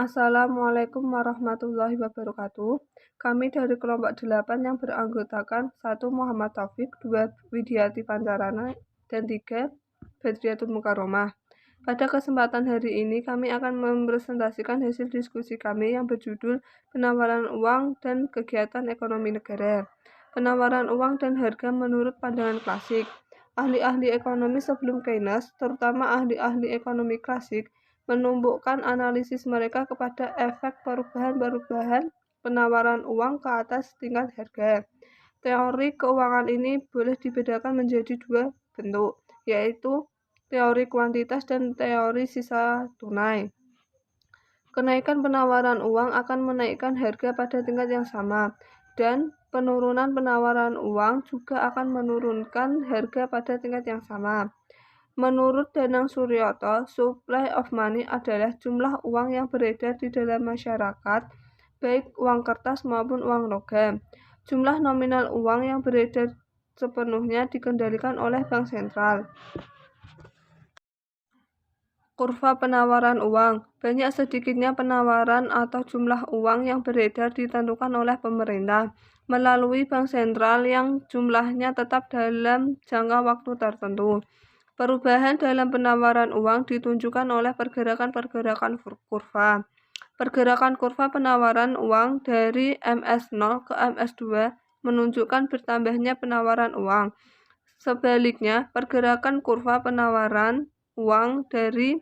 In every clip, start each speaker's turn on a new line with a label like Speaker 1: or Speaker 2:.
Speaker 1: Assalamualaikum warahmatullahi wabarakatuh. Kami dari kelompok 8 yang beranggotakan 1 Muhammad Taufik, 2 Widiati Pancarana, dan 3 Badriatul Mukaromah. Pada kesempatan hari ini kami akan mempresentasikan hasil diskusi kami yang berjudul Penawaran Uang dan Kegiatan Ekonomi Negara. Penawaran uang dan harga menurut pandangan klasik. Ahli-ahli ekonomi sebelum Keynes, terutama ahli-ahli ekonomi klasik, menumbuhkan analisis mereka kepada efek perubahan-perubahan penawaran uang ke atas tingkat harga. Teori keuangan ini boleh dibedakan menjadi 2 bentuk, yaitu teori kuantitas dan teori sisa tunai. Kenaikan penawaran uang akan menaikkan harga pada tingkat yang sama, dan penurunan penawaran uang juga akan menurunkan harga pada tingkat yang sama. Menurut Danang Suryoto, supply of money adalah jumlah uang yang beredar di dalam masyarakat, baik uang kertas maupun uang logam. Jumlah nominal uang yang beredar sepenuhnya dikendalikan oleh bank sentral. Kurva penawaran uang. Banyak sedikitnya penawaran atau jumlah uang yang beredar ditentukan oleh pemerintah melalui bank sentral yang jumlahnya tetap dalam jangka waktu tertentu. Perubahan dalam penawaran uang ditunjukkan oleh pergerakan-pergerakan kurva. Pergerakan kurva penawaran uang dari MS0 ke MS2 menunjukkan bertambahnya penawaran uang. Sebaliknya, pergerakan kurva penawaran uang dari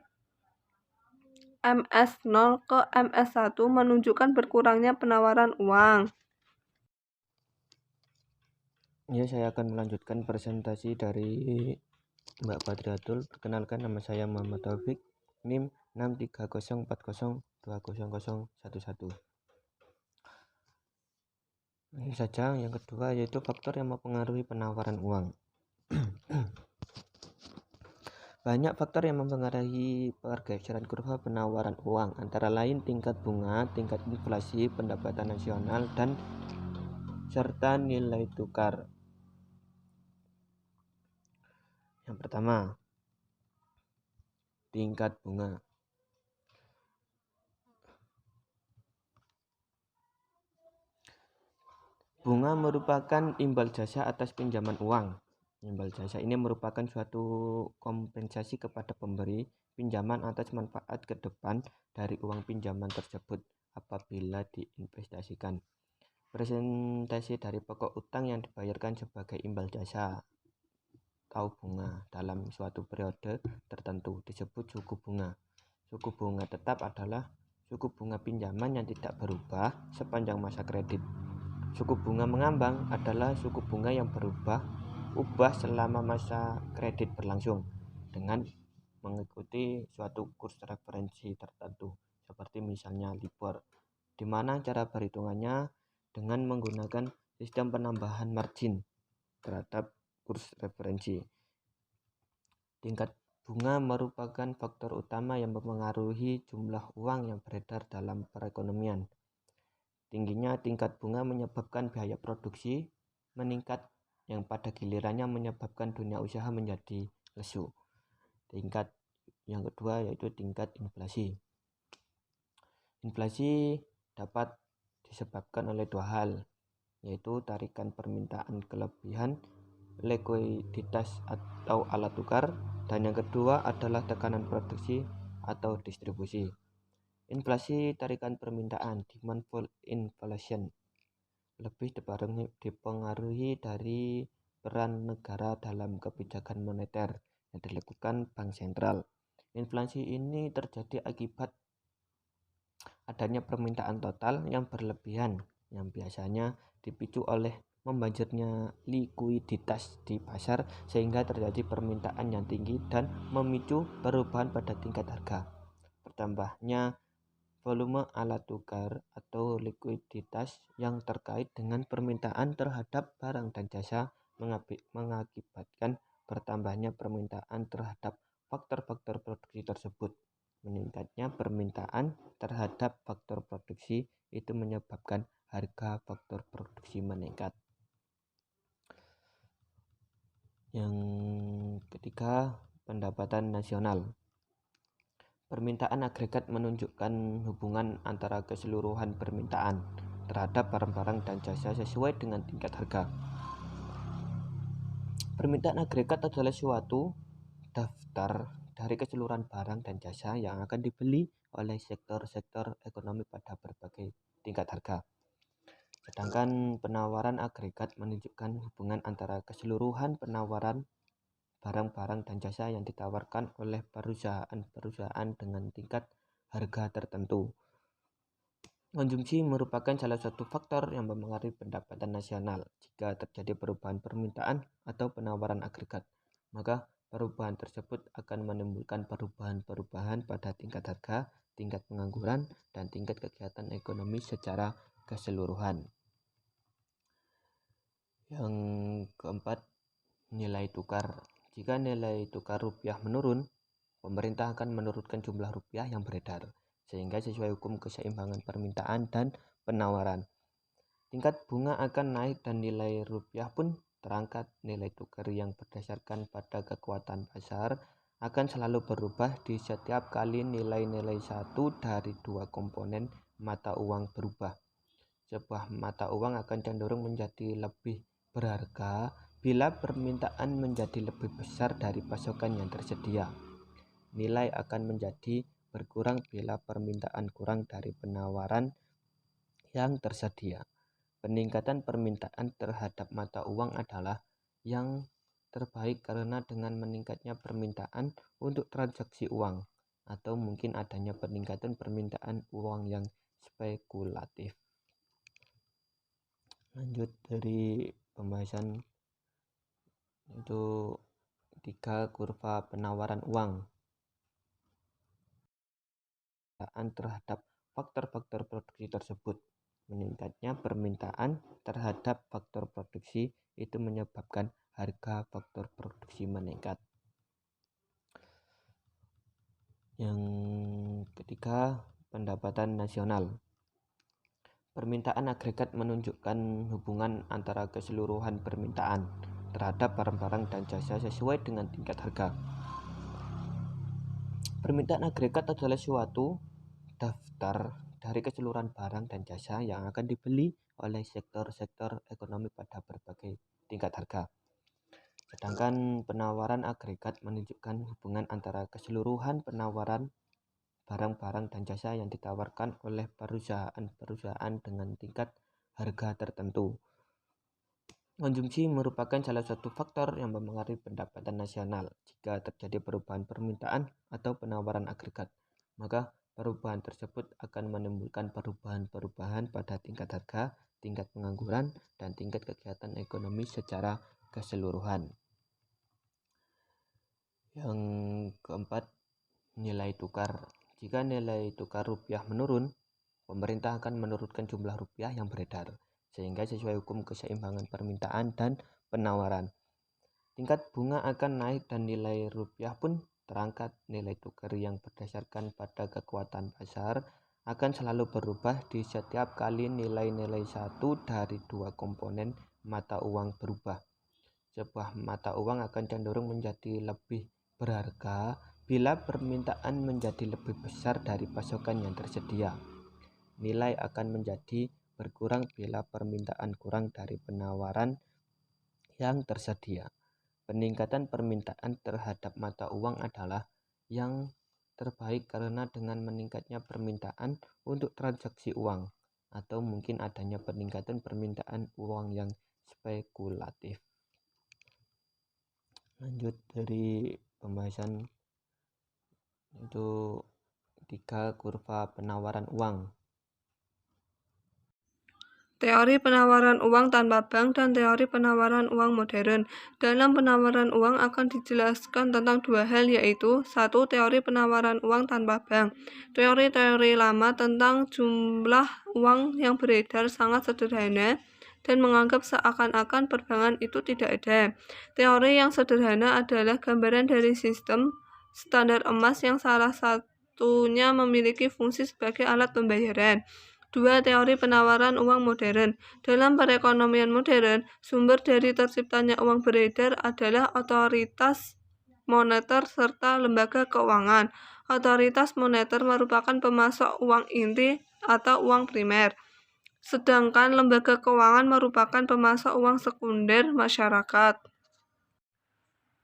Speaker 1: MS0 ke MS1 menunjukkan berkurangnya penawaran uang.
Speaker 2: Ya, saya akan melanjutkan presentasi dari Mbak Badriatul. Perkenalkan, nama saya Muhammad Taufik, NIM 63040200011. Ini saja. Yang kedua yaitu faktor yang mempengaruhi penawaran uang. Banyak faktor yang mempengaruhi pergeseran kurva penawaran uang, antara lain tingkat bunga, tingkat inflasi, pendapatan nasional, dan serta nilai tukar. Yang pertama, tingkat bunga. Bunga merupakan imbal jasa atas pinjaman uang. Imbal jasa ini merupakan suatu kompensasi kepada pemberi pinjaman atas manfaat ke depan dari uang pinjaman tersebut apabila diinvestasikan. Presentasi dari pokok utang yang dibayarkan sebagai imbal jasa atau bunga dalam suatu periode tertentu disebut suku bunga. Suku bunga tetap adalah suku bunga pinjaman yang tidak berubah sepanjang masa kredit. Suku bunga mengambang adalah suku bunga yang berubah selama masa kredit berlangsung dengan mengikuti suatu kurs referensi tertentu, seperti misalnya LIBOR, di mana cara perhitungannya dengan menggunakan sistem penambahan margin terhadap kurs referensi. Tingkat bunga merupakan faktor utama yang mempengaruhi jumlah uang yang beredar dalam perekonomian. Tingginya tingkat bunga menyebabkan biaya produksi meningkat, yang pada gilirannya menyebabkan dunia usaha menjadi lesu. Tingkat yang kedua yaitu tingkat inflasi. Inflasi dapat disebabkan oleh 2 hal, yaitu tarikan permintaan kelebihan, likuiditas atau alat tukar, dan yang kedua adalah tekanan produksi atau distribusi. Inflasi tarikan permintaan, demand pull inflation, lebih dipengaruhi dari peran negara dalam kebijakan moneter yang dilakukan bank sentral. Inflasi ini terjadi akibat adanya permintaan total yang berlebihan yang biasanya dipicu oleh membanjirnya likuiditas di pasar, sehingga terjadi permintaan yang tinggi dan memicu perubahan pada tingkat harga. Bertambahnya volume alat tukar atau likuiditas yang terkait dengan permintaan terhadap barang dan jasa mengakibatkan bertambahnya permintaan terhadap faktor-faktor produksi tersebut. Meningkatnya permintaan terhadap faktor produksi itu menyebabkan harga faktor produksi meningkat. Yang ketiga, pendapatan nasional. Permintaan agregat menunjukkan hubungan antara keseluruhan permintaan terhadap barang-barang dan jasa sesuai dengan tingkat harga. Permintaan agregat adalah suatu daftar dari keseluruhan barang dan jasa yang akan dibeli oleh sektor-sektor ekonomi pada berbagai tingkat harga. Sedangkan penawaran agregat menunjukkan hubungan antara keseluruhan penawaran barang-barang dan jasa yang ditawarkan oleh perusahaan-perusahaan dengan tingkat harga tertentu. Konsumsi merupakan salah satu faktor yang mempengaruhi pendapatan nasional. Jika terjadi perubahan permintaan atau penawaran agregat, maka perubahan tersebut akan menimbulkan perubahan-perubahan pada tingkat harga, tingkat pengangguran, dan tingkat kegiatan ekonomi secara keseluruhan. Yang keempat, nilai tukar. Jika nilai tukar rupiah menurun, pemerintah akan menurunkan jumlah rupiah yang beredar, sehingga sesuai hukum keseimbangan permintaan dan penawaran. Tingkat bunga akan naik dan nilai rupiah pun terangkat. Nilai tukar yang berdasarkan pada kekuatan pasar akan selalu berubah di setiap kali nilai-nilai satu dari dua komponen mata uang berubah. Sebuah mata uang akan cenderung menjadi lebih berharga bila permintaan menjadi lebih besar dari pasokan yang tersedia. Nilai akan menjadi berkurang bila permintaan kurang dari penawaran yang tersedia. Peningkatan permintaan terhadap mata uang adalah yang terbaik karena dengan meningkatnya permintaan untuk transaksi uang atau mungkin adanya peningkatan permintaan uang yang spekulatif. Lanjut dari pembahasan itu 3 kurva penawaran uang terhadap faktor-faktor produksi tersebut. Meningkatnya permintaan terhadap faktor produksi itu menyebabkan harga faktor produksi meningkat. Yang ketiga, pendapatan nasional. Permintaan agregat menunjukkan hubungan antara keseluruhan permintaan terhadap barang-barang dan jasa sesuai dengan tingkat harga. Permintaan agregat adalah suatu daftar dari keseluruhan barang dan jasa yang akan dibeli oleh sektor-sektor ekonomi pada berbagai tingkat harga. Sedangkan penawaran agregat menunjukkan hubungan antara keseluruhan penawaran barang-barang dan jasa yang ditawarkan oleh perusahaan-perusahaan dengan tingkat harga tertentu. Konsumsi merupakan salah satu faktor yang mempengaruhi pendapatan nasional. Jika terjadi perubahan permintaan atau penawaran agregat, maka perubahan tersebut akan menimbulkan perubahan-perubahan pada tingkat harga, tingkat pengangguran, dan tingkat kegiatan ekonomi secara keseluruhan. Yang keempat, nilai tukar. Jika nilai tukar rupiah menurun, pemerintah akan menurunkan jumlah rupiah yang beredar, sehingga sesuai hukum keseimbangan permintaan dan penawaran. Tingkat bunga akan naik dan nilai rupiah pun terangkat. Nilai tukar yang berdasarkan pada kekuatan pasar akan selalu berubah di setiap kali nilai-nilai satu dari dua komponen mata uang berubah. Sebuah mata uang akan cenderung menjadi lebih berharga bila permintaan menjadi lebih besar dari pasokan yang tersedia. Nilai akan menjadi berkurang bila permintaan kurang dari penawaran yang tersedia. Peningkatan permintaan terhadap mata uang adalah yang terbaik karena dengan meningkatnya permintaan untuk transaksi uang atau mungkin adanya peningkatan permintaan uang yang spekulatif. Lanjut dari pembahasan itu 3 kurva penawaran uang.
Speaker 1: Teori penawaran uang tanpa bank dan teori penawaran uang modern. Dalam penawaran uang akan dijelaskan tentang dua hal, yaitu 1. Teori penawaran uang tanpa bank. Teori-teori lama tentang jumlah uang yang beredar sangat sederhana dan menganggap seakan-akan perbankan itu tidak ada. Teori yang sederhana adalah gambaran dari sistem standar emas yang salah satunya memiliki fungsi sebagai alat pembayaran. 2. Teori penawaran uang modern. Dalam perekonomian modern, sumber dari terciptanya uang beredar adalah otoritas moneter serta lembaga keuangan. Otoritas moneter merupakan pemasok uang inti atau uang primer, sedangkan lembaga keuangan merupakan pemasok uang sekunder masyarakat.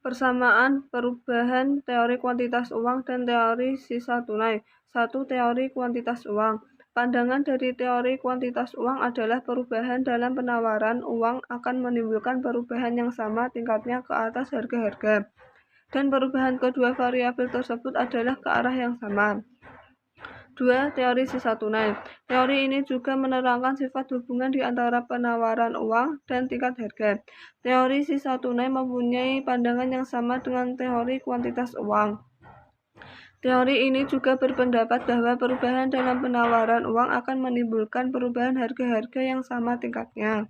Speaker 1: Persamaan perubahan teori kuantitas uang dan teori sisa tunai. 1. Teori kuantitas uang. Pandangan dari teori kuantitas uang adalah perubahan dalam penawaran uang akan menimbulkan perubahan yang sama tingkatnya ke atas harga-harga. Dan perubahan kedua variabel tersebut adalah ke arah yang sama. 2. Teori sisa tunai. Teori ini juga menerangkan sifat hubungan di antara penawaran uang dan tingkat harga. Teori sisa tunai mempunyai pandangan yang sama dengan teori kuantitas uang. Teori ini juga berpendapat bahwa perubahan dalam penawaran uang akan menimbulkan perubahan harga-harga yang sama tingkatnya.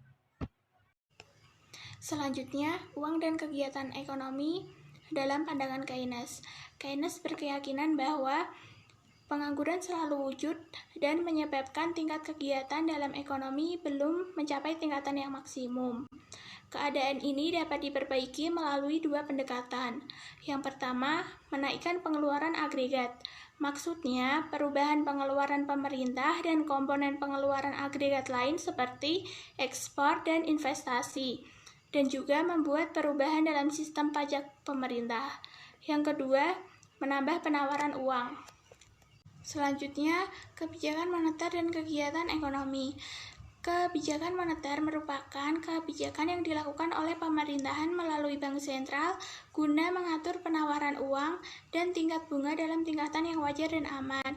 Speaker 3: Selanjutnya, uang dan kegiatan ekonomi dalam pandangan Keynes. Keynes berkeyakinan bahwa pengangguran selalu wujud dan menyebabkan tingkat kegiatan dalam ekonomi belum mencapai tingkatan yang maksimum. Keadaan ini dapat diperbaiki melalui dua pendekatan. Yang pertama, menaikkan pengeluaran agregat. Maksudnya, perubahan pengeluaran pemerintah dan komponen pengeluaran agregat lain seperti ekspor dan investasi, dan juga membuat perubahan dalam sistem pajak pemerintah. Yang kedua, menambah penawaran uang. Selanjutnya, kebijakan moneter dan kegiatan ekonomi. Kebijakan moneter merupakan kebijakan yang dilakukan oleh pemerintahan melalui bank sentral guna mengatur penawaran uang dan tingkat bunga dalam tingkatan yang wajar dan aman.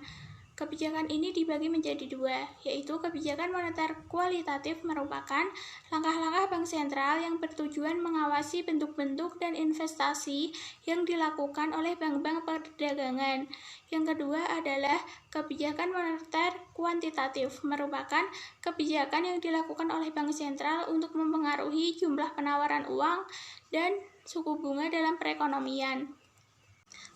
Speaker 3: Kebijakan ini dibagi menjadi dua, yaitu kebijakan moneter kualitatif merupakan langkah-langkah bank sentral yang bertujuan mengawasi bentuk-bentuk dan investasi yang dilakukan oleh bank-bank perdagangan. Yang kedua adalah kebijakan moneter kuantitatif merupakan kebijakan yang dilakukan oleh bank sentral untuk mempengaruhi jumlah penawaran uang dan suku bunga dalam perekonomian.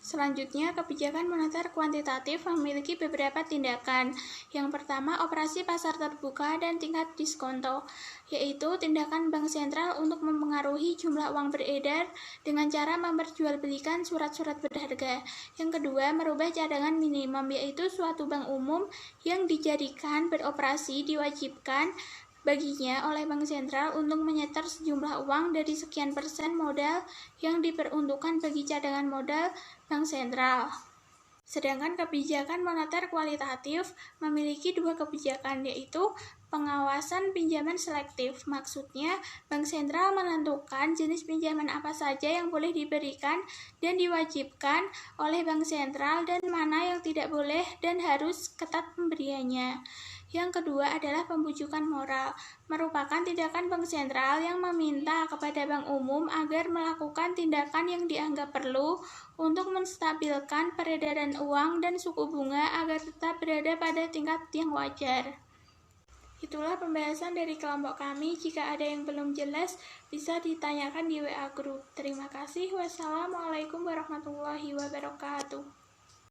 Speaker 3: Selanjutnya, kebijakan moneter kuantitatif memiliki beberapa tindakan. Yang pertama, operasi pasar terbuka dan tingkat diskonto, yaitu tindakan bank sentral untuk mempengaruhi jumlah uang beredar dengan cara memperjualbelikan surat-surat berharga. Yang kedua, merubah cadangan minimum, yaitu suatu bank umum yang dijadikan beroperasi diwajibkan baginya oleh bank sentral untuk menyetor sejumlah uang dari sekian persen modal yang diperuntukkan bagi cadangan modal bank sentral. Sedangkan kebijakan moneter kualitatif memiliki dua kebijakan, yaitu pengawasan pinjaman selektif. Maksudnya, bank sentral menentukan jenis pinjaman apa saja yang boleh diberikan dan diwajibkan oleh bank sentral dan mana yang tidak boleh dan harus ketat pemberiannya. Yang kedua adalah pembujukan moral, merupakan tindakan bank sentral yang meminta kepada bank umum agar melakukan tindakan yang dianggap perlu untuk menstabilkan peredaran uang dan suku bunga agar tetap berada pada tingkat yang wajar. Itulah pembahasan dari kelompok kami. Jika ada yang belum jelas, bisa ditanyakan di WA Group. Terima kasih. Wassalamualaikum warahmatullahi wabarakatuh.